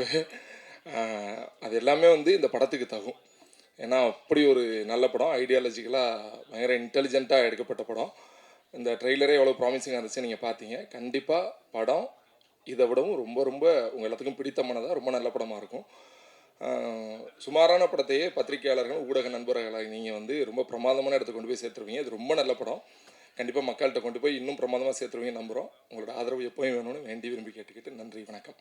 Life. அது எல்லாமே வந்து இந்த படத்துக்கு தகும். ஏன்னா அப்படி ஒரு நல்ல படம், ஐடியாலஜிக்கலாக பயங்கர இன்டெலிஜென்ட்டாக எடுக்கப்பட்ட படம். இந்த ட்ரெய்லரே எவ்வளோ ப்ராமிசிங்காக இருந்துச்சு நீங்கள் பார்த்தீங்க. கண்டிப்பாக படம் இதை விடவும் ரொம்ப ரொம்ப உங்கள் எல்லாத்துக்கும் பிடித்தமானதாக ரொம்ப நல்ல படமாக இருக்கும். சுமாரான படத்தையே பத்திரிகையாளர்கள், ஊடக நண்பர்களாக நீங்கள் வந்து ரொம்ப பிரமாதமான இடத்துக்கு கொண்டு போய் சேர்த்துருவீங்க. இது ரொம்ப நல்ல படம். கண்டிப்பாக மக்கள்கிட்ட கொண்டு போய் இன்னும் பிரமாதமாக சேர்த்துருவீங்க நம்புகிறோம். உங்களோட ஆதரவு எப்போயும் வேணும்னு வேண்டி விரும்பி கேட்டுக்கிட்டு நன்றி, வணக்கம்.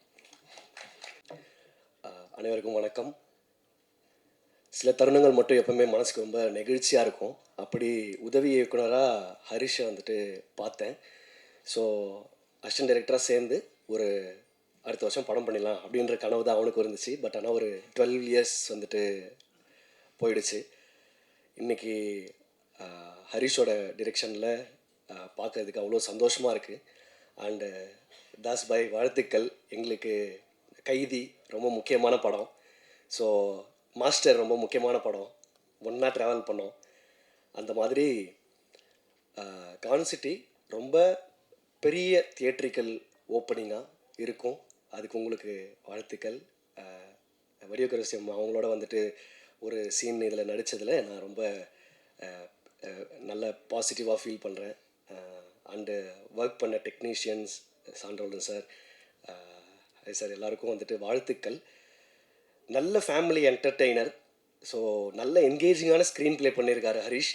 அனைவருக்கும் வணக்கம். சில தருணங்கள் மட்டும் எப்பவுமே மனசுக்கு ரொம்ப நெகிழ்ச்சியாக இருக்கும். அப்படி உதவி இயக்குனராக ஹரிஷை வந்துட்டு பார்த்தேன். ஸோ அசிஸ்டன்ட் டைரக்டராக சேர்ந்து ஒரு அடுத்த வருஷம் படம் பண்ணிடலாம் அப்படின்ற கனவு தான் அவனுக்கு இருந்துச்சு. பட் ஆனால் ஒரு 12 இயர்ஸ் வந்துட்டு போயிடுச்சு. இன்றைக்கி ஹரிஷோட டிரெக்ஷனில் பார்க்குறதுக்கு அவ்வளோ சந்தோஷமாக இருக்குது. அண்டு தாஸ் பாய் வாழ்த்துக்கள். எங்களுக்கு கைதி ரொம்ப முக்கியமான படம். ஸோ மாஸ்டர் ரொம்ப முக்கியமான படம். ஒன்றா ட்ராவல் பண்ணோம். அந்த மாதிரி கான்சிட்டி ரொம்ப பெரிய தியேட்ரிக்கல் ஓப்பனிங்காக இருக்கும். அதுக்கு உங்களுக்கு வாழ்த்துக்கள். வடிவக்கரசியம் அவங்களோட வந்துட்டு ஒரு சீன் இதில் நடித்ததில் நான் ரொம்ப நல்ல பாசிட்டிவாக ஃபீல் பண்ணுறேன். அண்டு ஒர்க் பண்ண டெக்னீஷியன்ஸ், சான்றோல்டன் சார், சார் எல்லாருக்கும் வந்துட்டு வாழ்த்துக்கள். நல்ல ஃபேமிலி என்டர்டெய்னர். ஸோ நல்ல என்கேஜிங்கான ஸ்க்ரீன் ப்ளே பண்ணியிருக்காரு ஹரிஷ்.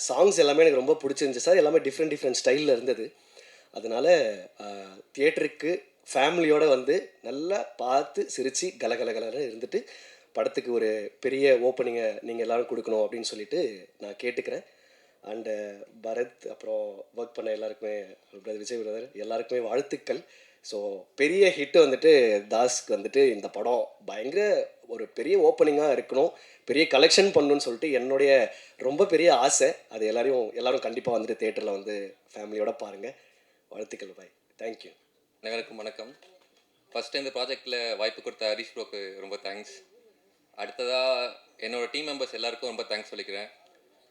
சாங்ஸ் எல்லாமே எனக்கு ரொம்ப பிடிச்சிருந்துச்சு சார். எல்லாமே டிஃப்ரெண்ட் ஸ்டைலில் இருந்தது. அதனால் தியேட்டருக்கு ஃபேமிலியோடு வந்து நல்லா பார்த்து சிரித்து கலகலகலன்னு இருந்துட்டு படத்துக்கு ஒரு பெரிய ஓப்பனிங்கை நீங்கள் எல்லோரும் கொடுக்கணும் அப்படின்னு சொல்லிட்டு நான் கேட்டுக்கிறேன். அண்டு பரத், அப்புறம் ஒர்க் பண்ண எல்லாருக்குமே, விஜய் பிரதர் எல்லாருக்குமே வாழ்த்துக்கள். ஸோ பெரிய ஹிட்டு வந்துட்டு தாஸ்க்கு வந்துட்டு இந்த படம் பயங்கர ஒரு பெரிய ஓப்பனிங்காக இருக்கணும், பெரிய கலெக்ஷன் பண்ணணுன்னு சொல்லிட்டு என்னுடைய ரொம்ப பெரிய ஆசை. அது எல்லோரும் கண்டிப்பாக வந்துட்டு தேட்டரில் வந்து ஃபேமிலியோடு பாருங்கள். வாழ்த்துக்கள் பாய். தேங்க்யூ. அனைவருக்கும் வணக்கம். ஃபஸ்ட்டு இந்த ப்ராஜெக்டில் வாய்ப்பு கொடுத்த ஹரிஷ் ப்ரோக்கு ரொம்ப தேங்க்ஸ். அடுத்ததாக என்னோடய டீம் மெம்பர்ஸ் எல்லாருக்கும் ரொம்ப தேங்க்ஸ் சொல்லிக்கிறேன்.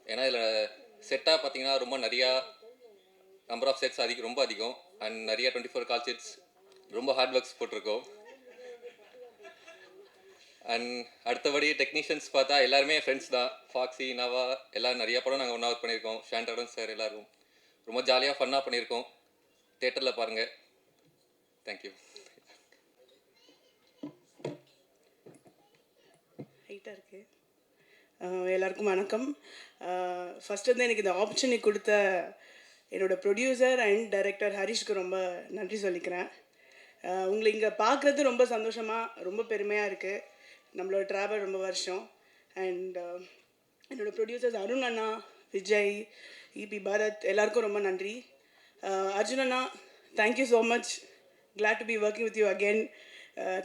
ஏன்னா இதில் செட்டாக பார்த்தீங்கன்னா ரொம்ப நிறையா நம்பர் ஆஃப் செட்ஸ் ரொம்ப அதிகம். அண்ட் நிறையா 24 கால் செட்ஸ், ரொம்ப ஹார்ட் ஒர்க்ஸ் போட்டிருக்கோம். அண்ட் அடுத்தபடி டெக்னீஷியன்ஸ் பார்த்தா எல்லாருமே ஃப்ரெண்ட்ஸ் தான். ஃபாக்ஸி, நவா எல்லோரும் நிறையா படம் நாங்கள் ஒன்றா ஒர்க் பண்ணியிருக்கோம். ஷாண்டரன் சார் எல்லோரும் ரொம்ப ஜாலியாக ஃபன்னாக பண்ணியிருக்கோம். தேட்டரில் பாருங்கள். தேங்க்யூ. ஹைட்டாக இருக்குது. எல்லாருக்கும் வணக்கம். ஃபஸ்ட்டு வந்து எனக்கு இந்த ஆப்பர்ச்சுனிட்டி கொடுத்த என்னோடய ப்ரொடியூசர் அண்ட் டைரக்டர் ஹரிஷ்க்கு ரொம்ப நன்றி சொல்லிக்கிறேன். உங்களை இங்கே பார்க்குறது ரொம்ப சந்தோஷமாக, ரொம்ப பெருமையாக இருக்குது. நம்மளோட ட்ராவல் ரொம்ப வருஷம். அண்ட் என்னோடய ப்ரொடியூசர்ஸ் அருண் அண்ணா, விஜய், இபி, பரத் எல்லாருக்கும் ரொம்ப நன்றி. அர்ஜுன் அண்ணா, thank you so much. glad to be working with you again.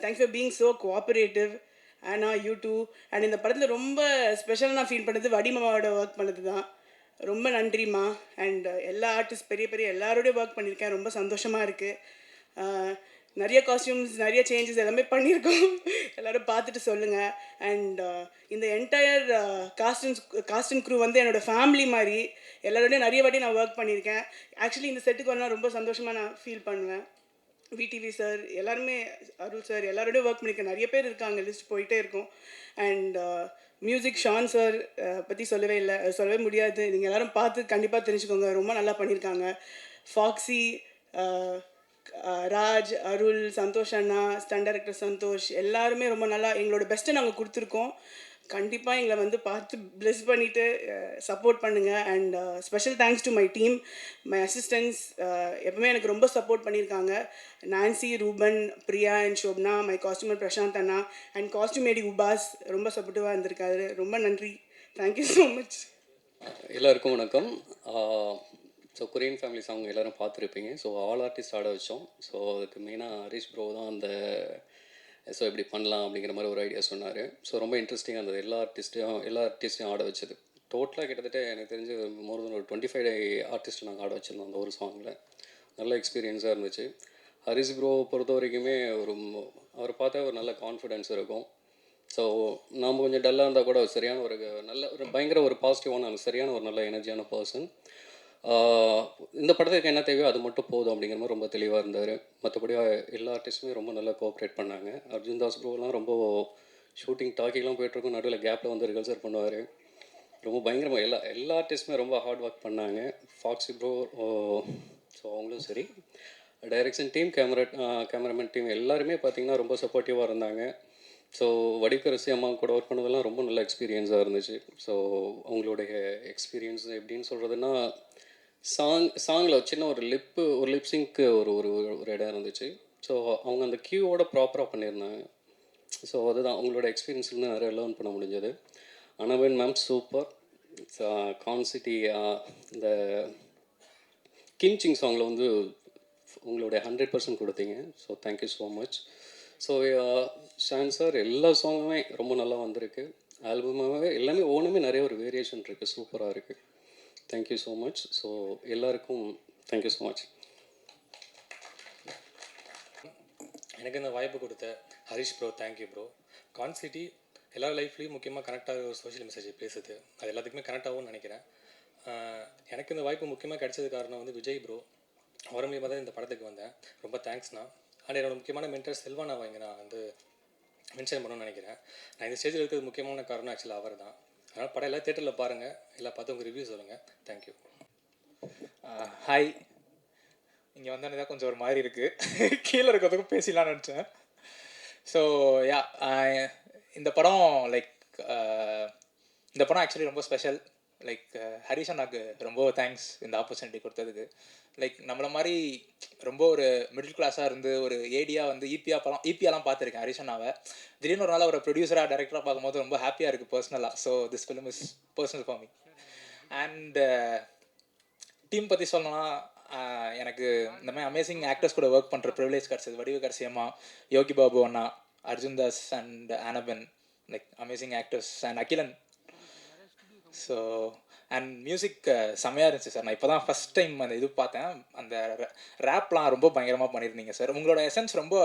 Thanks for being so cooperative. Anna, you too. And இந்த படத்தில் ரொம்ப ஸ்பெஷலாக நான் ஃபீல் பண்ணது வடிமாவோட ஒர்க் பண்ணது தான். ரொம்ப நன்றிம்மா. அண்ட் எல்லா ஆர்டிஸ்ட் பெரிய எல்லாரோடையும் ஒர்க் பண்ணியிருக்கேன். ரொம்ப சந்தோஷமாக இருக்குது. நிறைய காஸ்டியூம்ஸ், நிறைய சேஞ்சஸ் எல்லாமே பண்ணியிருக்கோம். எல்லோரும் பார்த்துட்டு சொல்லுங்கள். அண்ட் இந்த என்டையர் காஸ்டியூம் க்ரூ வந்து என்னோடய ஃபேமிலி மாதிரி. எல்லாரோடையும் நிறைய வாட்டி நான் ஒர்க் பண்ணியிருக்கேன். ஆக்சுவலி இந்த செட்டுக்கு வரலாம் ரொம்ப சந்தோஷமாக நான் ஃபீல் பண்ணுவேன். விடிவி சார் எல்லாருமே, அருள் சார் எல்லாரோடையும் ஒர்க் பண்ணியிருக்கேன். நிறைய பேர் இருக்காங்க, லிஸ்ட் போயிட்டே இருக்கும். அண்ட் மியூசிக் ஷான் சார் பற்றி சொல்லவே முடியாது. நீங்கள் எல்லோரும் பார்த்து கண்டிப்பாக தெரிஞ்சுக்கோங்க. ரொம்ப நல்லா பண்ணியிருக்காங்க. ஃபாக்ஸி, ராஜ், அருள், சந்தோஷ் அண்ணா, ஸ்டன் டைரக்டர் சந்தோஷ் எல்லாருமே ரொம்ப நல்லா எங்களோட பெஸ்ட்டை நாங்கள் கொடுத்துருக்கோம். கண்டிப்பாக எங்களை வந்து பார்த்து ப்ளெஸ் பண்ணிவிட்டு சப்போர்ட் பண்ணுங்கள். And special thanks to my team, my assistants. எப்பவுமே எனக்கு ரொம்ப சப்போர்ட் பண்ணியிருக்காங்க. Nancy, Ruben, Priya and Shobna, my costumer Prashanth அண்ணா அண்ட் காஸ்டியூமேடி உபாஸ் ரொம்ப சப்போர்ட்டிவாக இருந்திருக்காரு. ரொம்ப நன்றி. Thank you so much. எல்லாருக்கும் வணக்கம். ஸோ கொரியன் ஃபேமிலி சாங் எல்லோரும் பார்த்துருப்பீங்க. ஸோ ஆல் ஆர்டிஸ்ட் ஆட வச்சோம். ஸோ அதுக்கு மெயினாக ஹரிஷ் ப்ரோ தான் அந்த ஸோ எப்படி பண்ணலாம் அப்படிங்கிற மாதிரி ஒரு ஐடியா சொன்னார். ஸோ ரொம்ப இன்ட்ரெஸ்டிங்காக இருந்தது. எல்லா ஆர்டிஸ்ட்டையும் ஆட வச்சது. டோட்டலாக கிட்டத்தட்ட எனக்கு தெரிஞ்சு மோர் தென் ஒரு 25 ஆர்டிஸ்ட்டை நாங்கள் ஆட வச்சுருந்தோம் அந்த ஒரு சாங்கில். நல்ல எக்ஸ்பீரியன்ஸாக இருந்துச்சு. ஹரிஷ் ப்ரோ பொறுத்த வரைக்குமே அவரை பார்த்தா ஒரு நல்ல கான்ஃபிடென்ஸ் இருக்கும். ஸோ நாம் கொஞ்சம் டல்லாக இருந்தால் கூட சரியான ஒரு நல்ல ஒரு பயங்கர ஒரு பாசிட்டிவான சரியான ஒரு நல்ல எனர்ஜியான பர்சன். இந்த படத்துக்கு என்ன தேவையோ அது மட்டும் போதும் அப்படிங்கிற மாதிரி ரொம்ப தெளிவாக இருந்தார். மற்றபடி எல்லா ஆர்டிஸ்ட்டுமே ரொம்ப நல்லா கோஆப்ரேட் பண்ணாங்க. அர்ஜுன் தாஸ் ப்ரோலாம் ரொம்ப ஷூட்டிங் டாக்கிலாம் போயிட்டுருக்கும், நடுவில் கேப்பில் வந்து ரிகல்சர் பண்ணுவார். ரொம்ப பயங்கரமாக எல்லா ஆர்டிஸ்ட்டுமே ரொம்ப ஹார்ட் ஒர்க் பண்ணாங்க. ஃபாக்ஸி ப்ரோ, ஸோ அவங்களும் சரி, டைரக்ஷன் டீம், கேமராமேன் டீம் எல்லாருமே பார்த்திங்கன்னா ரொம்ப சப்போர்ட்டிவாக இருந்தாங்க. ஸோ வடிவக்கரசி அம்மா கூட ஒர்க் பண்ணதெல்லாம் ரொம்ப நல்ல எக்ஸ்பீரியன்ஸாக இருந்துச்சு. ஸோ அவங்களுடைய எக்ஸ்பீரியன்ஸ் எப்படின்னு சொல்கிறதுன்னா, சாங்கில் சின்ன ஒரு லிப்ஸிங்க்கு ஒரு ஒரு ஒரு இடம் இருந்துச்சு. ஸோ அவங்க அந்த கியூவோட ப்ராப்பராக பண்ணியிருந்தாங்க. ஸோ அதுதான் அவங்களோட எக்ஸ்பீரியன்ஸ்லேருந்து நிறைய லேர்ன் பண்ண முடிஞ்சது. அனவன் மேம் சூப்பர். கான்சிட்டி இந்த கிம்சிங் சாங்கில் வந்து உங்களுடைய 100% கொடுத்தீங்க. So thank you so much. So Shaan sir எல்லா சாங்குமே ரொம்ப நல்லா வந்திருக்கு. ஆல்பமாகவே எல்லாமே ஒவ்வொன்றுமே நிறைய ஒரு வேரியேஷன் இருக்குது, சூப்பராக இருக்குது. Thank you so much. ஸோ எல்லாருக்கும் தேங்க்யூ ஸோ மச். எனக்கு இந்த வாய்ப்பு கொடுத்த ஹரிஷ் ப்ரோ, தேங்க்யூ ப்ரோ. கான்சிட்டி எல்லா லைஃப்லேயும் முக்கியமாக கனெக்டாக ஒரு சோஷியல் மெசேஜ் பேசுது, அது எல்லாத்துக்குமே கனெக்ட் ஆகும்னு நினைக்கிறேன். எனக்கு இந்த வாய்ப்பு முக்கியமாக கிடைச்சது காரணம் வந்து விஜய் ப்ரோ. அவர் மூலியமாக தான் இந்த படத்துக்கு வந்தேன். ரொம்ப தேங்க்ஸ்ண்ணா. அண்ட் என்னோட முக்கியமான மென்டர் செல்வானாவை இங்கே நான் வந்து மென்ஷன் பண்ணணும்னு நினைக்கிறேன். நான் இந்த ஸ்டேஜில் இருக்கிறது முக்கியமான காரணம் ஆக்சுவலாக அவர் தான். அதனால் படம் எல்லாம் தேட்டரில் பாருங்கள், எல்லாம் பார்த்து உங்கள் ரிவ்யூ சொல்லுங்கள். தேங்க்யூ. ஹாய், இங்கே வந்தோன்னே தான் கொஞ்சம் ஒரு மாதிரி இருக்குது. கீழே இருக்கிறதுக்கும் பேசிடலான்னு நினச்சேன். ஸோ யா, இந்த படம் இந்த படம் ஆக்சுவலி ரொம்ப ஸ்பெஷல். ஹரிஷ் அண்ணாக்கு ரொம்ப தேங்க்ஸ் இந்த ஆப்பர்ச்சுனிட்டி கொடுத்ததுக்கு. நம்மளை மாதிரி ரொம்ப ஒரு மிடில் கிளாஸாக இருந்து ஒரு ஏடியாக வந்து ஈபியாலாம் பார்த்துருக்கேன் ஹரிஷ் அண்ணாவை. திடீர்னு ஒரு நாள் ஒரு ப்ரொடியூசராக டைரக்டராக பார்க்கும்போது ரொம்ப ஹாப்பியாக இருக்குது பர்சனலாக. So this film is personal for me. And team பற்றி சொல்லணும்னா, எனக்கு இந்த மாதிரி அமேசிங் ஆக்டர்ஸ் கூட ஒர்க் பண்ணுற ப்ரிவிலேஜ் கிடச்சது. வடிவக்கரசி அம்மா, யோகி பாபு அண்ணா, அர்ஜுன் தாஸ் அண்ட் ஆனபன், amazing actors, and Akilan. So and music செம்மையாக இருந்துச்சு சார். நான் இப்போ தான் ஃபஸ்ட் டைம் அந்த இது பார்த்தேன். அந்த ரேப்லாம் ரொம்ப பயங்கரமாக பண்ணியிருந்தீங்க சார். உங்களோட எசன்ஸ் ரொம்ப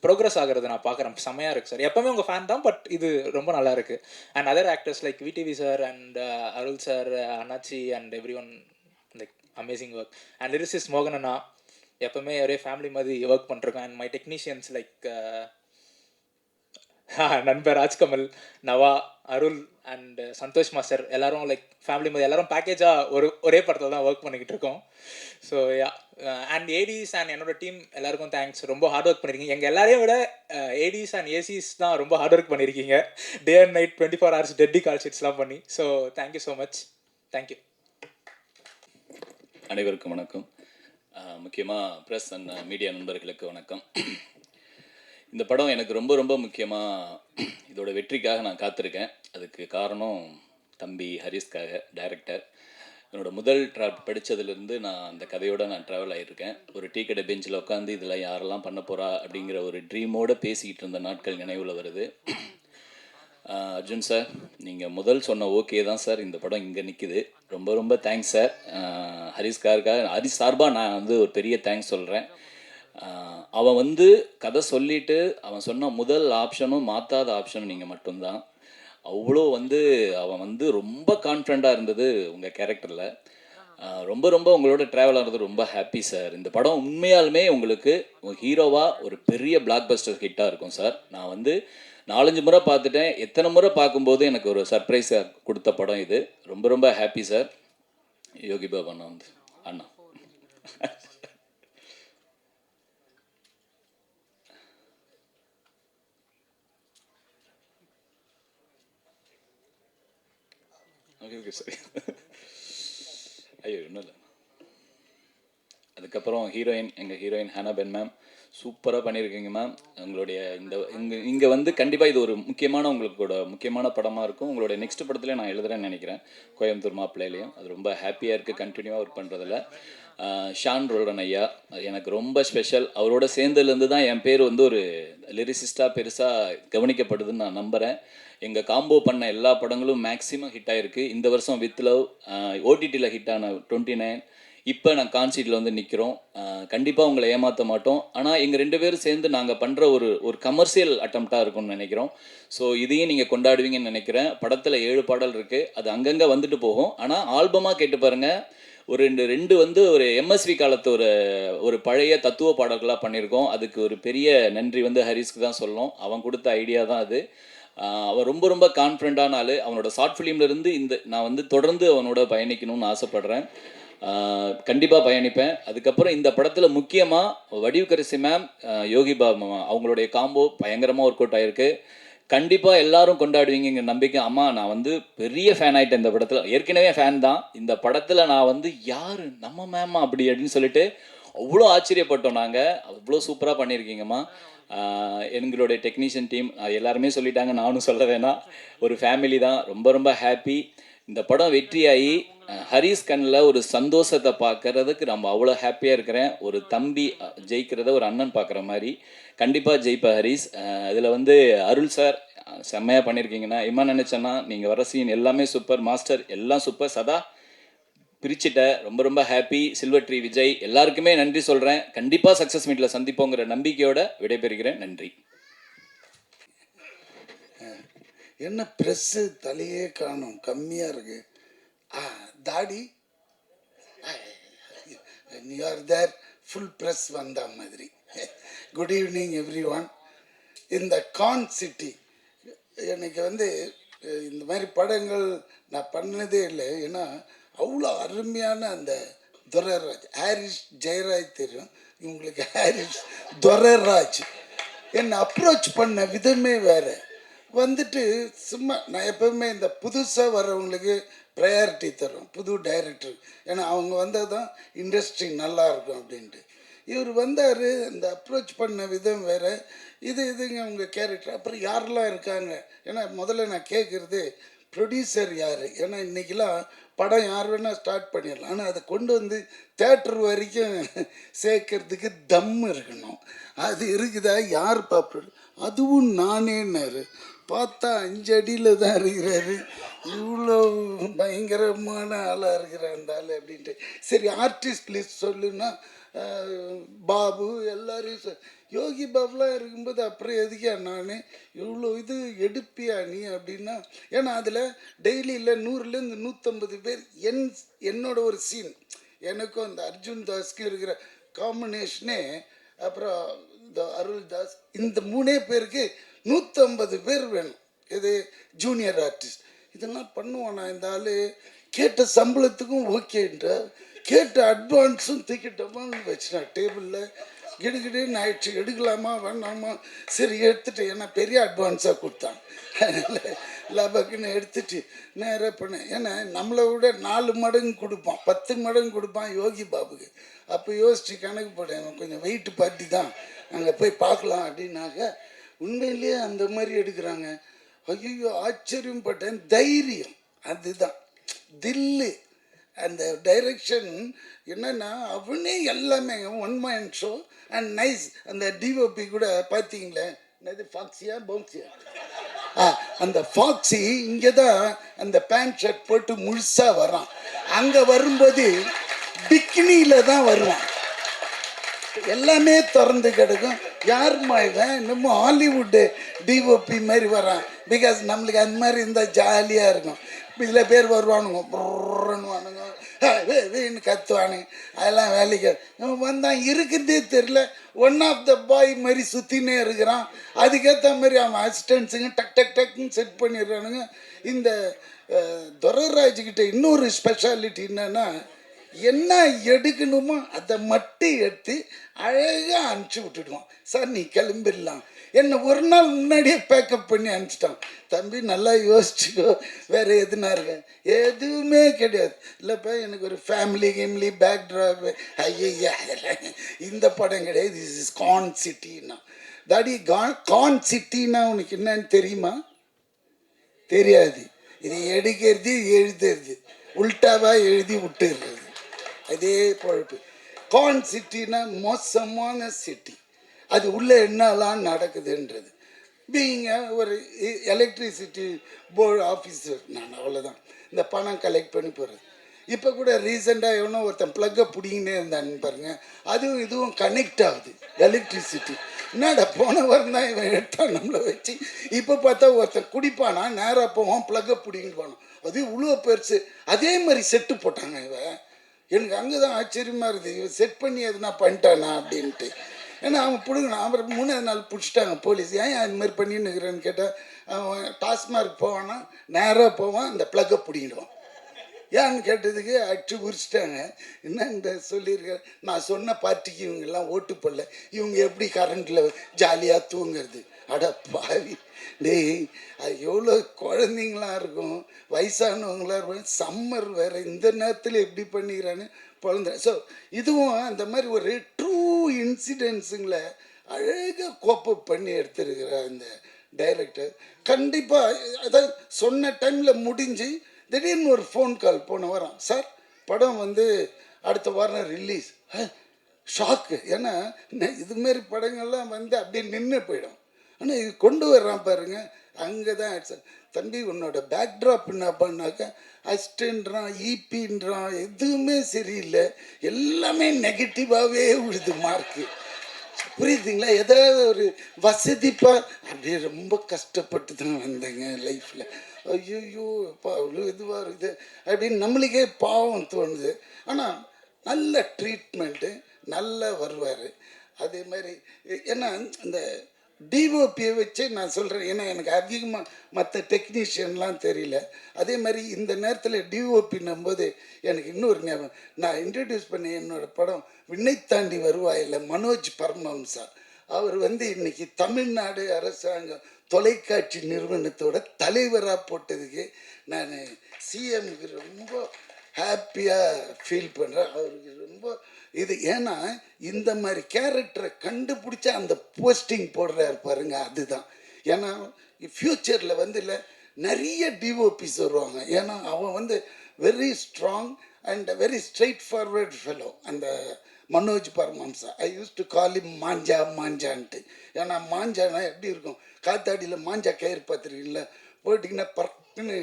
ப்ரோக்ரஸ் ஆகிறது நான் பார்க்குறேன். செம்மையாக இருக்குது சார். எப்போவுமே உங்கள் ஃபேன் தான், பட் இது ரொம்ப நல்லா இருக்குது. And other actors like VTV sir and Arul sir, அண்ணாச்சி and everyone, amazing work. And lyricist மோகன் அண்ணா, எப்போவுமே ஒரே ஃபேமிலி மாதிரி ஒர்க் பண்ணிருக்கோம். அண்ட் மை டெக்னீஷியன்ஸ் நண்பர் ராஜ்கமல், நவா, அருள் அண்ட் சந்தோஷ் மாஸ்டர், எல்லாரும் ஃபேமிலி மாதிரி எல்லாரும் பேக்கேஜாக ஒரே படத்தில் தான் ஒர்க் பண்ணிக்கிட்டு இருக்கோம். So yeah, and ADs and என்னோட டீம் எல்லாருக்கும் தேங்க்ஸ். ரொம்ப ஹார்ட் ஒர்க் பண்ணியிருக்கீங்க. எங்கள் எல்லாரையும் விட ஏடிஸ் அண்ட் ஏசிஸ் தான் ரொம்ப ஹார்ட் ஒர்க் பண்ணியிருக்கீங்க. டே அண்ட் நைட் 24 hours டெட்டி கால் ஷீட்ஸ்லாம் பண்ணி. So thank you so much. Thank you. அனைவருக்கும் வணக்கம். முக்கியமாக ப்ரெஸ் அண்ட் மீடியா நண்பர்களுக்கு வணக்கம். இந்த படம் எனக்கு ரொம்ப ரொம்ப முக்கியமாக இதோட வெற்றிக்காக நான் காத்திருக்கேன். அதுக்கு காரணம் தம்பி ஹரிஷ்காக, டைரக்டர். என்னோடய முதல் படித்ததுலேருந்து நான் அந்த கதையோடு நான் ட்ராவல் ஆகியிருக்கேன். ஒரு டீ கடை பெஞ்சில் உட்காந்து இதில் யாரெல்லாம் பண்ண போகிறா அப்படிங்கிற ஒரு ட்ரீமோடு பேசிக்கிட்டு இருந்த நாட்கள் நினைவில் வருது. அர்ஜுன் சார், நீங்கள் முதல் சொன்ன ஓகே தான் சார், இந்த படம் இங்கே நிற்குது. ரொம்ப ரொம்ப தேங்க்ஸ் சார். ஹரிஷ் சார்பாக நான் வந்து ஒரு பெரிய தேங்க்ஸ் சொல்கிறேன். அவன் வந்து கதை சொல்லிவிட்டு அவன் சொன்ன முதல் ஆப்ஷனும் மாற்றாத ஆப்ஷனும் நீங்கள் மட்டும்தான். அவ்வளோ வந்து அவன் வந்து ரொம்ப கான்ஃபிடண்ட்டாக இருந்தது உங்கள் கேரக்டரில். ரொம்ப ரொம்ப உங்களோட ட்ராவல் ஆகிறது ரொம்ப ஹாப்பி சார். இந்த படம் உண்மையாலுமே உங்களுக்கு ஹீரோவாக ஒரு பெரிய பிளாக் பஸ்டர் ஹிட்டாக இருக்கும் சார். நான் வந்து 4-5 முறை பார்த்துட்டேன். எத்தனை முறை பார்க்கும்போது எனக்கு ஒரு சர்ப்ரைஸ் கொடுத்த படம் இது. ரொம்ப ரொம்ப ஹாப்பி சார். யோகி பாபு அண்ணா வந்து அண்ணா ஓகே சரி. ஐயோ இன்னும் இல்லை. அதுக்கப்புறம் எங்கள் ஹீரோயின் ஹானாபென் மேம் சூப்பராக பண்ணியிருக்கீங்க மேம். உங்களுடைய இங்கே வந்து கண்டிப்பாக இது ஒரு முக்கியமான படமாக இருக்கும். உங்களுடைய நெக்ஸ்ட் படத்துலேயே நான் எழுதுறேன்னு நினைக்கிறேன், கோயம்புத்தூர் மாப்பிள்ளையிலையும். அது ரொம்ப ஹாப்பியாக இருக்குது கண்டினியூவாக ஒர்க் பண்ணுறதில்ல. ஷான் ரோல்டன் ஐயா எனக்கு ரொம்ப ஸ்பெஷல். அவரோட சேர்ந்ததுலேருந்து தான் என் பேர் வந்து ஒரு லிரிசிஸ்டாக பெருசாக கவனிக்கப்படுதுன்னு நான் நம்புகிறேன். எங்கள் காம்போ பண்ண எல்லா படங்களும் மேக்ஸிமம் ஹிட் ஆகிருக்கு. இந்த வருஷம் வித் லவ் ஓடிடியில் ஹிட் ஆன 29, இப்போ நான் கான்சீட்டில் வந்து நிற்கிறோம். கண்டிப்பாக உங்களை ஏமாற்ற மாட்டோம். ஆனால் எங்கள் 2 பேரும் சேர்ந்து நாங்கள் பண்ணுற ஒரு கமர்ஷியல் அட்டம்ப்டாக இருக்கும்னு நினைக்கிறோம். ஸோ இதையும் நீங்கள் கொண்டாடுவீங்கன்னு நினைக்கிறேன். படத்தில் 7 பாடல் இருக்குது, அது அங்கங்கே வந்துட்டு போகும். ஆனால் ஆல்பமாக கேட்டு பாருங்கள், ஒரு ரெண்டு வந்து ஒரு எம்எஸ்வி காலத்து ஒரு பழைய தத்துவ பாடல்களாக பண்ணியிருக்கோம். அதுக்கு ஒரு பெரிய நன்றி வந்து ஹரிஸ்க்கு தான் சொல்லணும். அவன் கொடுத்த ஐடியா தான் அது. அவன் ரொம்ப ரொம்ப கான்ஃபிடண்ட்டான ஆள். அவனோட ஷார்ட் ஃபிலிம்லேருந்து நான் வந்து தொடர்ந்து அவனோட பயணிக்கணும்னு ஆசைப்பட்றேன். கண்டிப்பாக பயணிப்பேன். அதுக்கப்புறம் இந்த படத்தில் முக்கியமாக வடிவுக்கரசி மேம், யோகி பாபு அவங்களுடைய காம்போ பயங்கரமாக ஒர்க் அவுட் ஆகிருக்கு. கண்டிப்பாக எல்லாரும் கொண்டாடுவீங்க நம்பிக்கை. அம்மா நான் வந்து பெரிய ஃபேன் ஆகிட்டேன் இந்த படத்தில். ஏற்கனவே ஃபேன் தான். இந்த படத்தில் நான் வந்து யார் நம்ம மேமா அப்படி அப்படின்னு சொல்லிட்டு அவ்வளோ ஆச்சரியப்பட்டோம் நாங்கள். அவ்வளோ சூப்பராக பண்ணியிருக்கீங்கம்மா. எங்களுடைய டெக்னீஷியன் டீம் எல்லாருமே சொல்லிட்டாங்க, நானும் சொல்ல வேணாம். ஒரு ஃபேமிலி தான். ரொம்ப ரொம்ப ஹாப்பி. இந்த படம் வெற்றியாகி ஹரிஸ் கண்ணில் ஒரு சந்தோஷத்தை பார்க்கறதுக்கு நம்ம அவ்வளோ ஹாப்பியாக இருக்கிறேன். ஒரு தம்பி ஜெயிக்கிறத ஒரு அண்ணன் பார்க்குற மாதிரி. கண்டிப்பாக ஜெயிப்பா ஹரிஸ். இதில் வந்து அருள் சார் செம்மையாக பண்ணியிருக்கீங்கன்னா, நினச்சேன்னா நீங்கள் வர சீன் எல்லாமே சூப்பர். மாஸ்டர் எல்லாம் சூப்பர். சதா பிரிச்சுட்ட ரொம்ப ரொம்ப ஹாப்பி. சில்வர் ட்ரீ விஜய் எல்லாருக்குமே நன்றி சொல்கிறேன். கண்டிப்பாக சக்ஸஸ் மீட்டில் சந்திப்போங்கிற நம்பிக்கையோட விடைபெறுகிறேன். நன்றி. என்ன ப்ரெஸ்ஸு தலையே காணும், கம்மியாக இருக்கு. தாடி you are there, full press வந்த மாதிரி. Good evening everyone. இந்த கான் சிட்டி எனக்கு வந்து இந்த மாதிரி படங்கள் நான் பண்ணதே இல்லை. ஏன்னா அவ்வளோ அருமையான அந்த துரைராஜ், ஹாரிஸ் ஜெயராஜ் தெரியும் இவங்களுக்கு, ஹாரிஸ் துரைராஜ் என்னை அப்ரோச் பண்ண விதமே வேறு. வந்துட்டு சும்மா நான் எப்போவுமே இந்த புதுசாக வர்றவங்களுக்கு ப்ரையாரிட்டி தரும், புது டைரக்டர். ஏன்னா அவங்க வந்தால் தான் இண்டஸ்ட்ரி நல்லாயிருக்கும் அப்படின்ட்டு. இவர் வந்தார், இந்த அப்ரோச் பண்ண விதம் வேறு. இதுங்க அவங்க கேரக்டர். அப்புறம் யாரெல்லாம் இருக்காங்க, ஏன்னா முதல்ல நான் கேட்குறது ப்ரொடியூசர் யார். ஏன்னா இன்றைக்கெலாம் படம் யார் வேணால் ஸ்டார்ட் பண்ணிடலாம், ஆனால் அதை கொண்டு வந்து தேட்டர் வரைக்கும் சேர்க்கறதுக்கு தம் இருக்கணும். அது இருக்குதா, யார் பாப்பா? அதுவும் நானேன்னாரு. பார்த்தா 5 அடியில் தான் இருக்கிறாரு. இவ்வளோ பயங்கரமான ஆளாக இருக்கிற அந்த ஆள் அப்படின்ட்டு. சரி ஆர்டிஸ்ட் லிஸ்ட் சொல்லுன்னா பாபு எல்லாரையும் யோகி பாபுலாம் இருக்கும்போது அப்புறம் எதுக்கா நான் இவ்வளோ இது எடுப்பியா நீ அப்படின்னா. ஏன்னா அதில் டெய்லியில் 100லேருந்து 150 பேர் என்னோட ஒரு சீன், எனக்கும் அந்த அர்ஜுன் தாஸ்க்கும் இருக்கிற காம்பினேஷனே, அப்புறம் இந்த அருள் தாஸ், இந்த 3 பேருக்கு 150 பேர் வேணும். இது ஜூனியர் ஆர்டிஸ்ட். இதெல்லாம் பண்ணுவானா இந்த ஆள்? கேட்ட சம்பளத்துக்கும் ஓகேன்ற, கேட்ட அட்வான்ஸும் தூக்கிட்டோமான்னு வச்சுனா டேபிளில் கிடுகிடுன்னு ஆயிடுச்சு. எடுக்கலாமா வேணாமா, சரி எடுத்துட்டு, ஏன்னா பெரிய அட்வான்ஸாக கொடுத்தான், அதனால் லபக்குன்னு எடுத்துட்டு நேராக பண்ணேன். ஏன்னா நம்மளை விட 4 மடங்கு கொடுப்பான், 10 மடங்கு கொடுப்பான் யோகி பாபுக்கு. அப்போ யோசிச்சு கணக்கு போட்டேன், கொஞ்சம் வெயிட் பார்ட்டி தான், அங்கே போய் பார்க்கலாம் அப்படின்னாக்க உண்மையிலேயே அந்த மாதிரி எடுக்கிறாங்க. ஐயோ ஆச்சரியம் பட்டேன். தைரியம் அதுதான், தில்லு, அந்த டைரக்ஷன் என்னன்னா அவனே எல்லாமே one man show and nice. அந்த டிஓபி கூட பார்த்தீங்களே, என்னது ஃபாக்ஸியா பவுன்சியா, அந்த ஃபாக்ஸி இங்கே தான் அந்த பேண்ட் ஷர்ட் போட்டு முழுசாக வரான். அங்கே வரும்போது பிக்னியில் தான் வருவான், எல்லாமே திறந்து கிடக்கும். யாருமா இவன் இன்னமும் ஹாலிவுட்டு டிஓபி மாதிரி வரான். பிகாஸ் நம்மளுக்கு அந்த மாதிரி இருந்தால் ஜாலியாக இருக்கும். இதில் பேர் வருவானுங்க, புறன்னுவானுங்க, வேன்னு கத்துவானுங்க, அதெல்லாம் வேலைக்கு வந்தான். இருக்கிறதே தெரில, ஒன் ஆஃப் த பாய் மாதிரி சுற்றினே இருக்கிறான். அதுக்கேற்ற மாதிரி அவன் அசிஸ்டன்ஸுங்க டக் டக் டக்குன்னு செட் பண்ணிடுறானுங்க. இந்த துரைராஜ்கிட்ட இன்னொரு ஸ்பெஷாலிட்டி என்னன்னா, என்ன எடுக்கணுமோ அதை மட்டும் எடுத்து அழகாக அனுப்பிச்சி விட்டுடுவான். சார் நீ கிளம்பிடலாம், என்னை ஒரு நாள் முன்னாடியே பேக்கப் பண்ணி அனுப்பிச்சிட்டான். தம்பி நல்லா யோசிச்சுக்கோ, வேறு எதுனா இருக்க எதுவுமே கிடையாது. இல்லைப்பா எனக்கு ஒரு ஃபேமிலி கேம்லி பேக்ட்ராப், ஐயா அதெல்லாம் இந்த படம் கிடையாது. திஸ் இஸ் கான் சிட்டின்னா. தாடி கான் சிட்டின்னா உனக்கு என்னன்னு தெரியுமா? தெரியாது. இது எடுக்கிறது எழுதுறது, உல்டாவாக எழுதி விட்டுடுறது, அதே பொழப்பு. கான் சிட்டினா மோசமான சிட்டி. அது உள்ளே என்னெல்லாம் நடக்குதுன்றது. பீங்க ஒரு எலக்ட்ரிசிட்டி போர்டு ஆஃபீஸர் நான், அவ்வளோதான். இந்த பணம் கலெக்ட் பண்ணி போகிறது. இப்போ கூட ரீசெண்டாக எவனோ ஒருத்தன் ப்ளக்கை பிடிங்கினே இருந்தான்னு பாருங்க, அதுவும் இதுவும் கனெக்ட் ஆகுது எலக்ட்ரிசிட்டி. என்னடா போன வாரம் தான் இவன் எடுத்தான் நம்மளை வச்சு. இப்போ பார்த்தா ஒருத்தன் குடிப்பானா, நேராக போவான், ப்ளக்கை பிடிங்கிட்டு போனோம். அது இவ்வளோ பெருசு. அதே மாதிரி செட்டு போட்டாங்க. இவன் எனக்கு அங்கே தான் ஆச்சரியமாக இருக்குது, இவன் செட் பண்ணி எதுனா பண்ணிட்டானா அப்படின்ட்டு. ஏன்னா அவன் பிடுங்கணும். அப்புறம் 3ஆவது நாள் பிடிச்சிட்டாங்க போலீஸ். ஏன் அது மாதிரி பண்ணின்னு இருக்கிறேன்னு கேட்டால், அவன் டாஸ்மார்க் போவான்னா நேராக போவான், அந்த ப்ளக்கை பிடிங்கிடுவான். ஏன்னு கேட்டதுக்கு அடிச்சு உரிச்சிட்டாங்க. என்னன்னு சொல்லியிருக்காரு, நான் சொன்ன பார்ட்டிக்கு இவங்கெல்லாம் ஓட்டு போடல, இவங்க எப்படி கரண்ட்டில் ஜாலியாக தூங்குறது. அட பாவி டேய், அது எவ்வளோ குழந்தைங்களாம் இருக்கும், வயசானவங்களாம் இருக்கும், சம்மர் வேறு, இந்த நேரத்தில் எப்படி பண்ணிக்கிறான்னு குழந்த. ஸோ இதுவும் அந்த மாதிரி ஒரு ட்ரூ இன்சிடென்ட்ஸுங்களை அழகாக கோப்பப் பண்ணி எடுத்துருக்கிற அந்த டைரக்டர். கண்டிப்பாக அதாவது சொன்ன டைமில் முடிஞ்சு திடீர்னு ஒரு ஃபோன் கால் போன வாரம், சார் படம் வந்து அடுத்த வாரம் ரிலீஸ். ஷாக்கு. ஏன்னா இதுமாரி படங்கள்லாம் வந்து அப்படியே நின்று போயிடும். ஆனால் இது கொண்டு வர்றான் பாருங்க, அங்கே தான் சார் தம்பி உன்னோட பேக்ட்ராப் என்ன பண்ணாக்கா அஸ்டன்றான், ஈபின்றான், எதுவுமே சரியில்லை, எல்லாமே நெகட்டிவாகவே விழுது மார்க்கு. புரியுதுங்களா? ஏதாவது ஒரு வசதிப்பா அப்படியே ரொம்ப கஷ்டப்பட்டு தான் வந்தேங்க லைஃப்பில். ஐயோ இப்போ அவ்வளோ இதுவாக இருக்குது அப்படின்னு நம்மளுக்கே பாவம் தோணுது. ஆனால் நல்ல ட்ரீட்மெண்ட்டு, நல்லா வருவார். அதே மாதிரி ஏன்னா இந்த டிஓபியை வச்சே நான் சொல்கிறேன், ஏன்னா எனக்கு அதிகமாக மற்ற டெக்னீஷியன்லாம் தெரியல. அதே மாதிரி இந்த நேரத்தில் டிஓபின்னும் போது எனக்கு இன்னொரு ஞாபகம், நான் இன்ட்ரடியூஸ் பண்ணி என்னோடய படம் விண்ணை தாண்டி வருவாயில் மனோஜ் பரமஹம்சா, அவர் வந்து இன்னைக்கு தமிழ்நாடு அரசாங்கம் தொலைக்காட்சி நிறுவனத்தோட தலைவராக போட்டதுக்கு நான் சிஎம்க்கு ரொம்ப ஹாப்பியாக ஃபீல் பண்ணுறேன். அவருக்கு ரொம்ப இது, ஏன்னா இந்த மாதிரி கேரக்டரை கண்டுபிடிச்சா அந்த போஸ்டிங் போடுறாரு பாருங்க, அதுதான். ஏன்னா ஃப்யூச்சரில் வந்து இல்லை நிறைய டிஓபிஸ் வருவாங்க. ஏன்னா அவன் வந்து very strong and very straight forward fellow அந்த மனோஜ் பரமஹம்சா. ஐ யூஸ் டு கால் இம் மாஞ்சா மாஞ்சான்ட்டு. ஏன்னா மாஞ்சானா எப்படி இருக்கும், காத்தாடியில் மாஞ்சா கயிறு பார்த்துருக்கீங்களா, போட்டிங்கன்னா பறக்குன்னு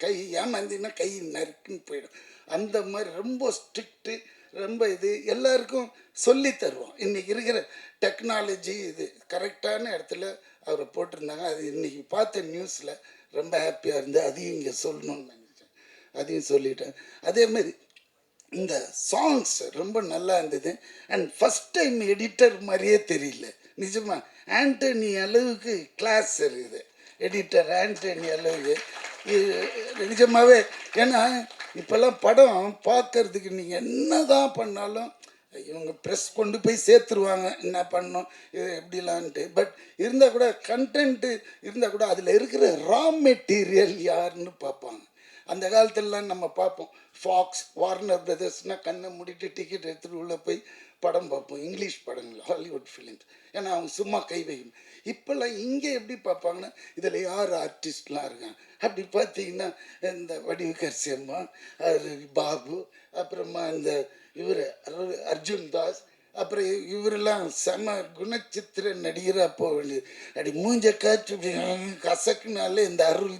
கை ஏமாந்திங்கன்னா கை நறுக்குன்னு போயிடும். அந்த மாதிரி ரொம்ப ஸ்ட்ரிக்ட்டு, ரொம்ப இது எல்லாருக்கும் சொல்லி தருவோம். இன்றைக்கி இருக்கிற டெக்னாலஜி இது கரெக்டான இடத்துல அவரை போட்டிருந்தாங்க. அது இன்றைக்கி பார்த்த நியூஸில் ரொம்ப ஹாப்பியாக இருந்து அதையும் இங்கே சொல்லணும்னு நினச்சேன், அதையும் சொல்லிட்டேன். அதேமாதிரி இந்த சாங்ஸ் ரொம்ப நல்லா இருந்தது. அண்ட் ஃபஸ்ட் டைம் எடிட்டர் மாதிரியே தெரியல நிஜமா. ஆண்டனி அளவுக்கு கிளாஸ் இருக்குது எடிட்டர், ஆண்டனி அளவுக்கு நிஜமாகவே. ஏன்னா இப்போல்லாம் படம் பார்க்கறதுக்கு நீங்கள் என்ன தான் பண்ணாலும் இவங்க ப்ரெஸ் கொண்டு போய் சேர்த்துருவாங்க என்ன பண்ணோம் இது எப்படிலான்ட்டு. பட் இருந்தால் கூட கண்டென்ட்டு இருந்தால் கூட அதில் இருக்கிற ரா மெட்டீரியல் யாருன்னு பார்ப்பாங்க. அந்த காலத்துலலாம் நம்ம பார்ப்போம், ஃபாக்ஸ், வார்னர் பிரதர்ஸ்னால் கண்ணை மூடிட்டு டிக்கெட் எடுத்துகிட்டு உள்ளே போய் படம் பார்ப்போம், இங்கிலீஷ் படங்கள், ஹாலிவுட் ஃபிலிம்ஸ். ஏன்னா அவங்க சும்மா கை வைக்கணும். இப்போல்லாம் இங்கே எப்படி பார்ப்பாங்கன்னா இதில் யார் ஆர்டிஸ்ட்லாம் இருக்காங்க அப்படி பார்த்தீங்கன்னா இந்த வடிவுக்கரசி அம்மா, பாபு, அப்புறமா இந்த இவர் அர்ஜுன் தாஸ், அப்புறம் இவரெல்லாம் செம குணச்சித்திர நடிகராக போக வேண்டியது. அப்படி மூஞ்ச காய்ச்சி கசக்குனாலே இந்த அருள்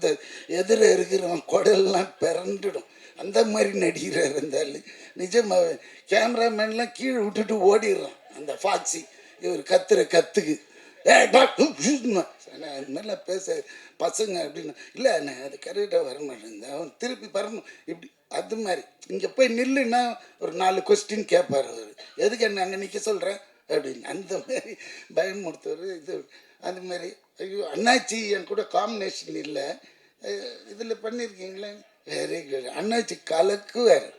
எதிர இருக்கிறவன் குடல்லாம் பிறண்டுடும். அந்த மாதிரி நடிகராக இருந்தாலும் நிஜமாவே கேமராமேன்லாம் கீழே விட்டுட்டு ஓடிடுறான் அந்த ஃபாக்ஸி. இவர் கத்துக்கு நல்லா பேச பசங்க அப்படின்னு இல்லை, நான் அது கரெக்டாக வர மாட்டேன், அவன் திருப்பி வரணும் இப்படி. அது மாதிரி இங்கே போய் நில்லுன்னா ஒரு 4 கொஸ்டின் கேட்பார் அவர், எதுக்கு என்ன அங்கே நிற்க சொல்கிறேன் அப்படின்னு. அந்த மாதிரி பயமுறுத்தவர் இது. அது மாதிரி ஐயோ அண்ணாச்சி என் கூட காம்பினேஷன் இல்லை இதில் பண்ணியிருக்கீங்களே, வெரி குட். அண்ணாச்சி கலக்கு வேறு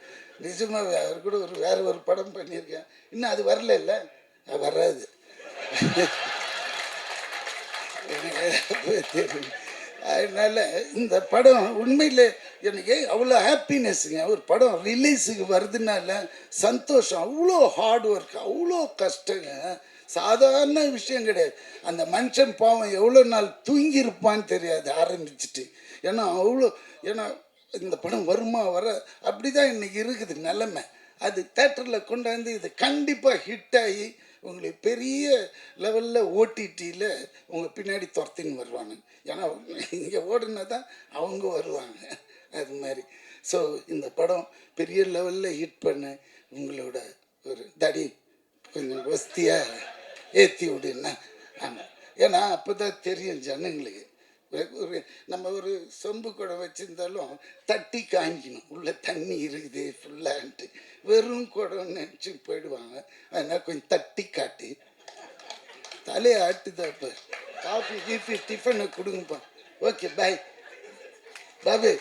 நிஜமாக. அவர் கூட வேறு ஒரு படம் பண்ணியிருக்கேன், இன்னும் அது வரல, இல்லை வராது. அதனால் இந்த படம் உண்மையில் எனக்கு அவ்வளோ ஹாப்பினஸ்ஸுங்க. ஒரு படம் ரிலீஸுக்கு வருதுனால சந்தோஷம். அவ்வளோ ஹார்ட் ஒர்க், அவ்வளோ கஷ்டங்க, சாதாரண விஷயம் கிடையாது. அந்த மனுஷன் பாவம் எவ்வளோ நாள் தூங்கியிருப்பான்னு தெரியாது ஆரம்பிச்சுட்டு. ஏன்னா இந்த படம் வருமா வர அப்படி தான் இன்றைக்கி இருக்குது நிலைமை. அது தேட்டரில் கொண்டாந்து இது கண்டிப்பாக ஹிட் ஆகி உங்களுக்கு பெரிய லெவலில் ஓடிடியில் உங்கள் பின்னாடி துரத்தின்னு வருவாங்க. ஏன்னா இங்கே ஓடுனா தான் அவங்க வருவாங்க. அது மாதிரி ஸோ இந்த படம் பெரிய லெவலில் ஹிட் பண்ண உங்களோட ஒரு தடி கொஞ்சம் வசதியாக ஏற்றி விடுன்னா. ஆமாம், ஏன்னா அப்போ தான் தெரியும் ஜனங்களுக்கு ஒரு நம்ம ஒரு சொம்பு கூட வச்சுருந்தாலும் தட்டி காமிக்கணும், உள்ளே தண்ணி இருக்குது ஃபுல்லான்ட்டு. வெறும் குடம்னு நினச்சி போயிடுவாங்க. அதனால் கொஞ்சம் தட்டி காட்டு. தலையை ஆட்டுதாப்ப. காஃபி கீஃபி டிஃபனை கொடுங்கப்பா. Okay bye Babu.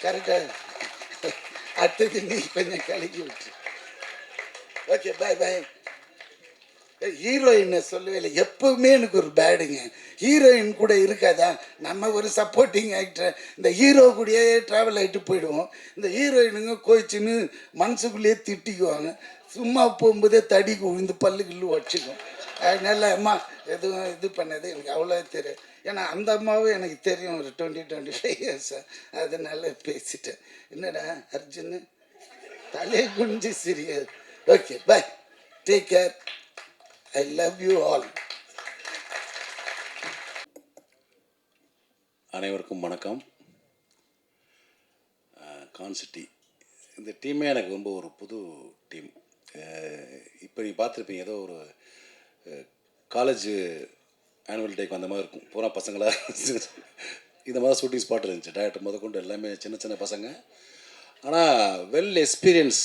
கரெக்டாக அடுத்தது நீ கொஞ்சம் கலக்கி விட்டு. ஓகே பாய் பாய். ஹீரோயினை சொல்லவே இல்லை. எப்பவுமே எனக்கு ஒரு பேடுங்க, ஹீரோயின் கூட இருக்காதா? நம்ம ஒரு சப்போர்ட்டிங் ஆக்டர், இந்த ஹீரோ கூடயே ட்ராவல் ஆகிட்டு போயிடுவோம். இந்த ஹீரோயினுங்க கோச்சின்னு மனசுக்குள்ளேயே திட்டிக்குவாங்க. சும்மா போகும்போதே தடி விழுந்து பல்லுக்குள்ளே வச்சுக்கும். அதனால அம்மா எதுவும் இது பண்ணது எனக்கு அவ்வளோ தெரியும். ஏன்னா அந்த அம்மாவும் எனக்கு தெரியும் ஒரு 20-25 இயர்ஸாக. அதனால பேசிட்டேன். என்னடா அர்ஜுன் தலையை குனிஞ்சு சிரியாது. Okay bye, take care. I love you all. அனைவருக்கும் வணக்கம். கான்சிட்டி இந்த டீமே எனக்கு ரொம்ப ஒரு புது டீம். இப்போ நீங்கள் பார்த்துருப்பீங்க, ஏதோ ஒரு காலேஜ் ஆனுவல் டேக்கு வந்த மாதிரி இருக்கும். பூரா பசங்களாக இந்த மாதிரி ஷூட்டிங் ஸ்பாட் இருந்துச்சு. டேரக்டர் முதற்கொண்டு எல்லாமே சின்ன சின்ன பசங்க. ஆனால் வெல் எக்ஸ்பீரியன்ஸ்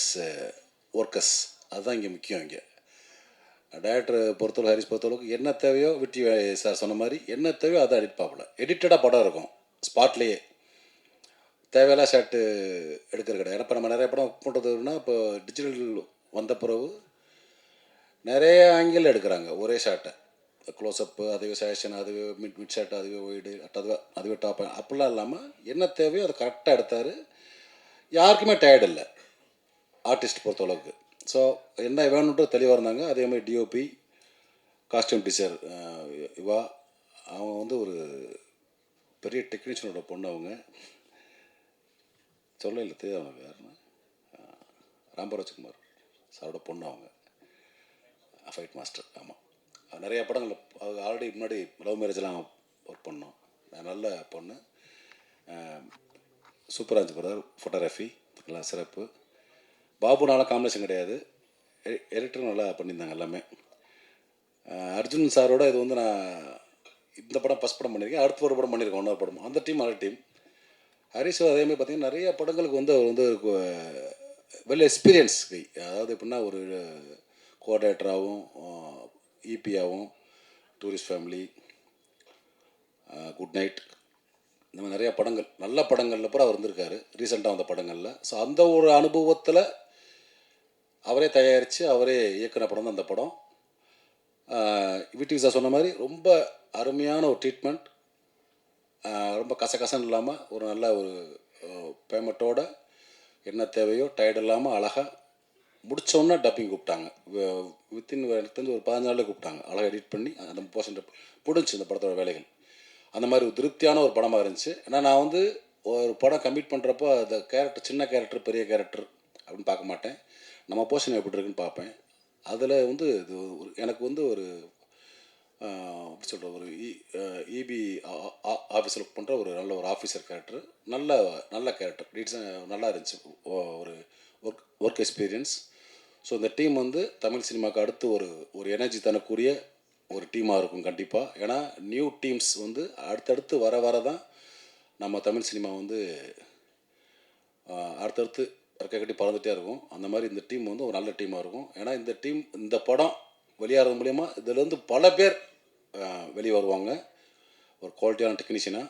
ஒர்க்கர்ஸ், அதுதான் இங்கே முக்கியம். இங்கே டேரக்டர் பொறுத்தளவு, ஹாரிஸ் பொறுத்தளவுக்கு என்ன தேவையோ, விட்டி சார் சொன்ன மாதிரி என்ன தேவையோ அதை எடிட் எடிட்டடாக படம் இருக்கும் ஸ்பாட்லேயே. தேவையில்லாம் ஷாட்டு எடுக்கிற கிடையாது. ஏன்னா இப்போ நம்ம நிறைய படம் பண்ணுறதுன்னா, இப்போ டிஜிட்டல் வந்த பிறகு நிறைய ஆங்கிள் எடுக்கிறாங்க ஒரே ஷாட்டை. க்ளோஸ்அப்பு, அதுவே சேஷன், அதுவே மிட் ஷாட், அதுவே ஒய்டு, அதுவே டாப், அப்படிலாம் இல்லாமல் என்ன தேவையோ அதை கரெக்டாக எடுத்தார். யாருக்குமே டயர்டு இல்லை ஆர்டிஸ்ட் பொறுத்தளவுக்கு. ஸோ என்ன வேணுன்ட்டு தெளிவாக இருந்தாங்க. அதே மாதிரி டிஓபி, காஸ்டியூம் டீச்சர் இவா, அவங்க வந்து ஒரு பெரிய டெக்னீஷியனோட பொண்ணு. அவங்க சொல்ல இல்லை தெரியும், அவங்க யாருன்னா ராம்பராஜ்குமார் சாரோட பொண்ணு. அவங்க ஃபைட் மாஸ்டர். ஆமாம், நிறைய படங்கள் அவங்க ஆல்ரெடி முன்னாடி லவ் மேரேஜ்லாம் ஒர்க் பண்ணோம். நல்ல பொண்ணு, சூப்பராக இருந்துச்சு பிரதர். ஃபோட்டோகிராஃபி நல்லா சிறப்பு. பாபுனால காம்பினேஷன் கிடையாது, எடிட்டரும் நல்லா பண்ணியிருந்தாங்க எல்லாமே. அர்ஜுன் சாரோட இது வந்து நான் இந்த படம் ஃபஸ்ட் படம் பண்ணியிருக்கேன். அடுத்த ஒரு படம் பண்ணியிருக்கேன், ஒன்றாவது படம். அந்த டீம் நல்ல டீம். ஹரிஷ் அதேமாதிரி பார்த்திங்கன்னா நிறைய படங்களுக்கு வந்து அவர் வந்து வெல் எக்ஸ்பீரியன்ஸ் கை. அதாவது எப்படின்னா ஒரு கோஆர்டினேட்டராகவும், இபியாகவும், டூரிஸ்ட் ஃபேமிலி, குட் நைட், இந்த மாதிரி நிறையா படங்கள், நல்ல படங்களில் பூரா அவர் இருந்திருக்காரு ரீசெண்டாக வந்த படங்களில். ஸோ அந்த ஒரு அனுபவத்தில் அவரே தயாரித்து அவரே இயக்குன படம் தான் அந்த படம். விடி சார் சொன்ன மாதிரி ரொம்ப அருமையான ஒரு ட்ரீட்மெண்ட். ரொம்ப கசகசன்னு இல்லாமல் ஒரு நல்ல ஒரு பேமெண்ட்டோட என்ன தேவையோ டயர்ட் இல்லாமல் அழகாக முடித்தோன்னே டப்பிங் கூப்பிட்டாங்க. வித்தின் ஒரு 15 நாளில் கூப்பிட்டாங்க. அழகாக எடிட் பண்ணி அந்த போர்ஷன் பிடிச்சி இந்த படத்தோட வேலைகள் அந்த மாதிரி ஒரு திருப்தியான ஒரு படமாக இருந்துச்சு. ஏன்னா நான் வந்து ஒரு படம் கமிட் பண்ணுறப்போ அந்த கேரக்டர், சின்ன கேரக்டர் பெரிய கேரக்டர் அப்படின்னு பார்க்க மாட்டேன். நம்ம போர்ஷன் எப்படி இருக்குன்னு பார்ப்பேன். அதில் வந்து இது எனக்கு வந்து ஒரு எப்படி சொல்கிற ஒரு இபி ஆஃபீஸில் ஒர்க் பண்ணுற ஒரு நல்ல ஒரு ஆஃபீஸர் கேரக்டர், நல்ல கேரக்டர் நல்லா இருந்துச்சு. ஒரு ஒர்க் எக்ஸ்பீரியன்ஸ். ஸோ இந்த டீம் வந்து தமிழ் சினிமாவுக்கு அடுத்து ஒரு எனர்ஜி தரக்கூடிய ஒரு டீமாக இருக்கும் கண்டிப்பாக. ஏன்னா நியூ டீம்ஸ் வந்து அடுத்தடுத்து வர தான் நம்ம தமிழ் சினிமா வந்து அடுத்தடுத்து ரெக்கை கட்டி பறந்துகிட்டே இருக்கும். அந்த மாதிரி இந்த டீம் வந்து ஒரு நல்ல டீமாக இருக்கும். ஏன்னா இந்த படம் வெளியாகிறது மூலயமா இதுலேருந்து பல பேர் வெளியே வருவாங்க ஒரு குவாலிட்டியான டெக்னீஷியனாக.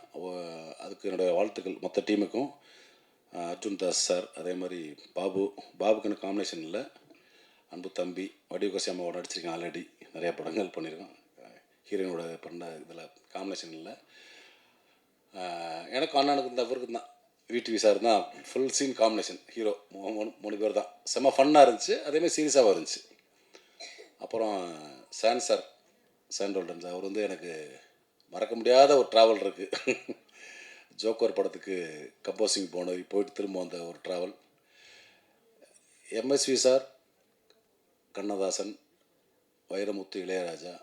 அதுக்கு என்னுடைய வாழ்த்துக்கள் மொத்த டீமுக்கும். அர்ஜுன் தாஸ் சார், அதே மாதிரி பாபுக்கு எனக்கு காம்பினேஷன் இல்லை. அன்பு தம்பி வடிவகசி அம்மாவோட நடிச்சிருக்கேன், ஆல்ரெடி நிறையா படங்கள் பண்ணியிருக்கோம். ஹீரோயினோட பண்ண இதில் காம்பினேஷன் இல்லை. எனக்கும் அண்ணனுக்கு இந்த அவருக்கு தான் விடிவி சார் தான் ஃபுல் சீன் காம்பினேஷன். ஹீரோ 3 பேர் தான். செம்ம ஃபன்னாக இருந்துச்சு, அதேமாதிரி சீரியஸாகவும் இருந்துச்சு. அப்புறம் சாண்டோல்டன் சார், அவர் வந்து எனக்கு மறக்க முடியாத ஒரு ட்ராவல் இருக்குது. ஜோக்கர் படத்துக்கு கம்போசிங் போயிட்டு திரும்ப வந்த ஒரு travel. MSV sir, Kannadasan, Vairamuthu, Ilaiyaraaja,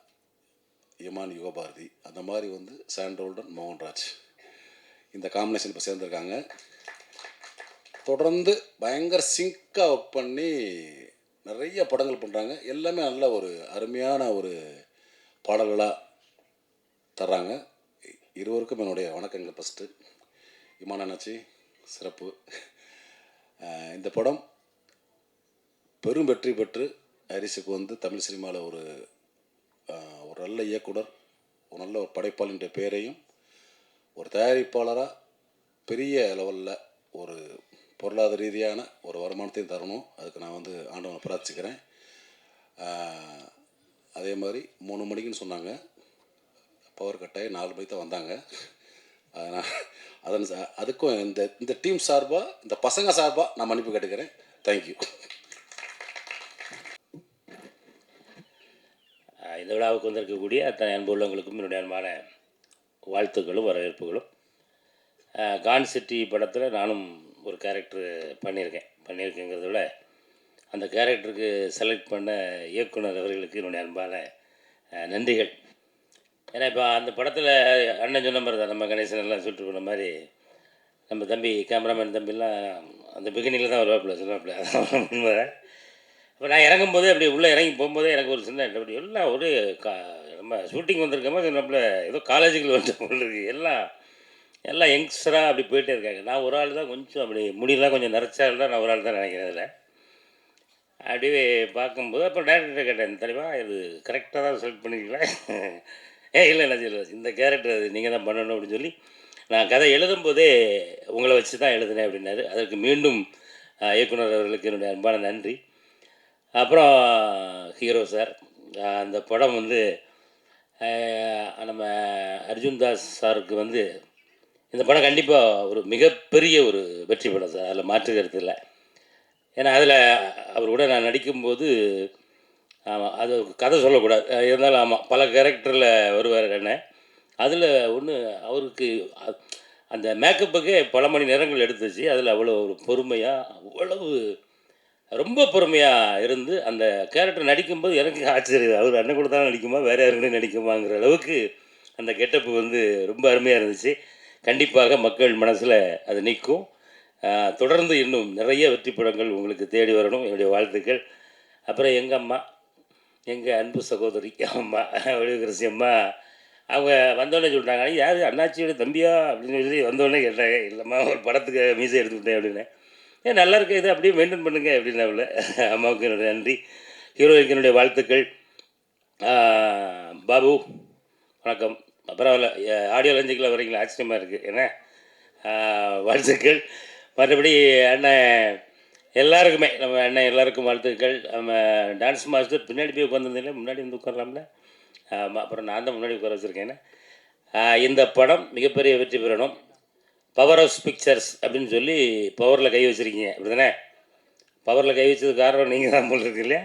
Imman, Yugabharathi, அந்த மாதிரி வந்து சாண்டோல்டன், மோகன்ராஜ் இந்த காம்பினேஷன் இப்போ சேர்ந்துருக்காங்க. தொடர்ந்து பயங்கர சிங்காக ஒர்க் பண்ணி நிறைய படங்கள் பண்ணுறாங்க. எல்லாமே நல்ல ஒரு அருமையான ஒரு பாடல்களாக தர்றாங்க. இருவருக்கும் என்னுடைய வணக்கங்கள். ஃபஸ்ட்டு இமான் அண்ணாச்சி சிறப்பு. இந்த படம் பெரும் வெற்றி பெற்று ஹரிஷுக்கு வந்து தமிழ் சினிமாவில் ஒரு நல்ல இயக்குனர், ஒரு நல்ல ஒரு படைப்பாளின்ற பேரையும், ஒரு தயாரிப்பாளராக பெரிய லெவலில் ஒரு பொருளாதார ரீதியான ஒரு வருமானத்தையும் தரணும். அதுக்கு நான் வந்து ஆண்டவனை பிரார்த்திக்கிறேன். அதே மாதிரி 3 மணிக்குன்னு சொன்னாங்க, பவர் கட்டாயி 4 மணிக்கு தான் வந்தாங்க. அதுக்கும் இந்த டீம் சார்பாக, இந்த பசங்க சார்பாக நான் மன்னிப்பு கேட்டுக்கிறேன். தேங்க்யூ. இந்த விழாவுக்கு வந்திருக்கக்கூடிய அத்தனை அன்பு உள்ளவங்களுக்கும் என்னுடைய அன்பான வாழ்த்துக்களும் வரவேற்புகளும். கான் சிட்டி படத்தில் நானும் ஒரு கேரக்டர் பண்ணியிருக்கேங்கிறத விட அந்த கேரக்டருக்கு செலக்ட் பண்ண இயக்குனர் அவர்களுக்கு என்னுடைய அன்பான நன்றிகள். ஏன்னா இப்போ அந்த படத்தில் அண்ணன் சொன்ன மாதிரி தான், நம்ம கணேசன் எல்லாம் சொல்லிட்டு போன மாதிரி நம்ம தம்பி கேமராமேன் தம்பிலாம் அந்த பிகினிங்கில் தான் சொல்லுவாப்பில் அதான் உண்மை. இப்போ நான் இறங்கும்போதே அப்படி உள்ளே இறங்கி போகும்போதே எனக்கு ஒரு சின்ன அப்படி எல்லாம் ஒரு நம்ம ஷூட்டிங் வந்திருக்கோமோ நம்மள ஏதோ காலேஜுக்குள்ள வந்து போல் இருக்குது. எல்லாம் யங்ஸ்டராக அப்படி போயிட்டே இருக்காங்க. நான் ஒரு ஆள் தான் கொஞ்சம் அப்படி முடியலாம் கொஞ்சம் நரைச்சால் தான் நான் ஒரு ஆள் தான் நினைக்கிறேன். அதில் அப்படியே பார்க்கும்போது அப்புறம் டேரக்டர்கிட்ட கேட்டேன், தெரியுமா இது கரெக்டாக தான் செலக்ட் பண்ணிக்கலாம். இல்லை இந்த கேரக்டர் அது நீங்கள் தான் பண்ணணும் அப்படின்னு சொல்லி நான் கதை எழுதும்போதே உங்களை வச்சு தான் எழுதினேன் அப்படின்னாரு. அதற்கு மீண்டும் இயக்குனர் அவர்களுக்கு என்னுடைய அன்பான நன்றி. அப்புறம் ஹீரோ சார், அந்த படம் வந்து நம்ம அர்ஜுன் தாஸ் சாருக்கு வந்து இந்த படம் கண்டிப்பாக ஒரு மிகப்பெரிய ஒரு வெற்றி படம் சார், அதில் மாற்று கருத்து இல்லை. ஏன்னா அதில் அவர் கூட நான் நடிக்கும்போது ஆமாம், அது கதை சொல்லக்கூடாது இருந்தாலும் ஆமாம் பல கேரக்டரில் வருவார் என்ன. அதில் ஒன்று அவருக்கு அந்த மேக்கப்புக்கே பல மணி நேரங்கள் எடுத்துச்சு. அதில் அவ்வளோ ஒரு பொறுமையாக, அவ்வளவு ரொம்ப பொறுமையாக இருந்து அந்த கேரக்டர் நடிக்கும்போது எனக்கு ஆச்சரியம், அவர் அண்ணன் கூட தான் நடிக்குமா வேறு யாருக்கிட்டே நடிக்குமாங்கிற அளவுக்கு அந்த கெட்டப்பு வந்து ரொம்ப அருமையாக இருந்துச்சு. கண்டிப்பாக மக்கள் மனசில் அது நிற்கும். தொடர்ந்து இன்னும் நிறைய வெற்றி படங்கள் உங்களுக்கு தேடி வரணும், என்னுடைய வாழ்த்துக்கள். அப்புறம் எங்கள் அம்மா, எங்கள் அன்பு சகோதரி அம்மா வடிவகரசி அம்மா, அவங்க வந்தோடனே சொல்லிட்டாங்க, யார் அண்ணாச்சியோட தம்பியா அப்படின்னு சொல்லி வந்தோடனே கேட்டாங்க. இல்லைம்மா ஒரு படத்துக்கு மீசை எடுத்துக்கிட்டேன் அப்படின்னு. நல்லா இருக்கு, இது அப்படியே மெயின்டைன் பண்ணுங்க அப்படின்னு. அவளை அம்மாவுக்கு என்னுடைய நன்றி. ஹீரோயினுக்கு என்னுடைய வாழ்த்துக்கள். பாபு வணக்கம். பரவாயில்ல, ஆடியோ லஞ்சுக்கில் வரீங்களா, ஆச்சரியமாக இருக்குது. ஏன்னா வாழ்த்துக்கள். மற்றபடி அண்ணன் எல்லாருக்குமே, நம்ம அண்ணன் எல்லாருக்கும் வாழ்த்துக்கள். நம்ம டான்ஸ் மாஸ்டர் பின்னாடி போய் உட்காந்துருந்தீங்களே, முன்னாடி வந்து உட்காரலாம்ல. அப்புறம் நான் தான் முன்னாடி உட்கார வச்சுருக்கேன். இந்த படம் மிகப்பெரிய வெற்றி பெறணும். பவர் ஆஃப் பிக்சர்ஸ் அப்படின்னு சொல்லி பவரில் கை வச்சுருக்கீங்க அப்படி தானே? பவரில் கை வச்சது காரணம் நீங்கள் தான் போல் இருக்கு இல்லையா?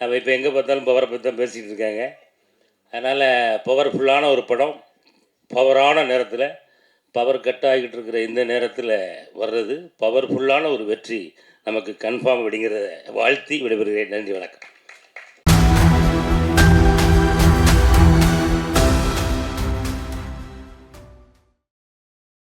அப்போ இப்போ எங்கே பார்த்தாலும் பவரை பற்றி தான் பேசிகிட்டு இருக்காங்க. அதனால் பவர்ஃபுல்லான ஒரு படம், பவரான நேரத்தில், பவர் கட் ஆகிட்டு இருக்கிற இந்த நேரத்தில் வர்றது பவர்ஃபுல்லான ஒரு வெற்றி நமக்கு கன்ஃபார்ம் அப்படிங்கிறத வாழ்த்தி விடைபெறுகிறேன். நன்றி, வணக்கம்.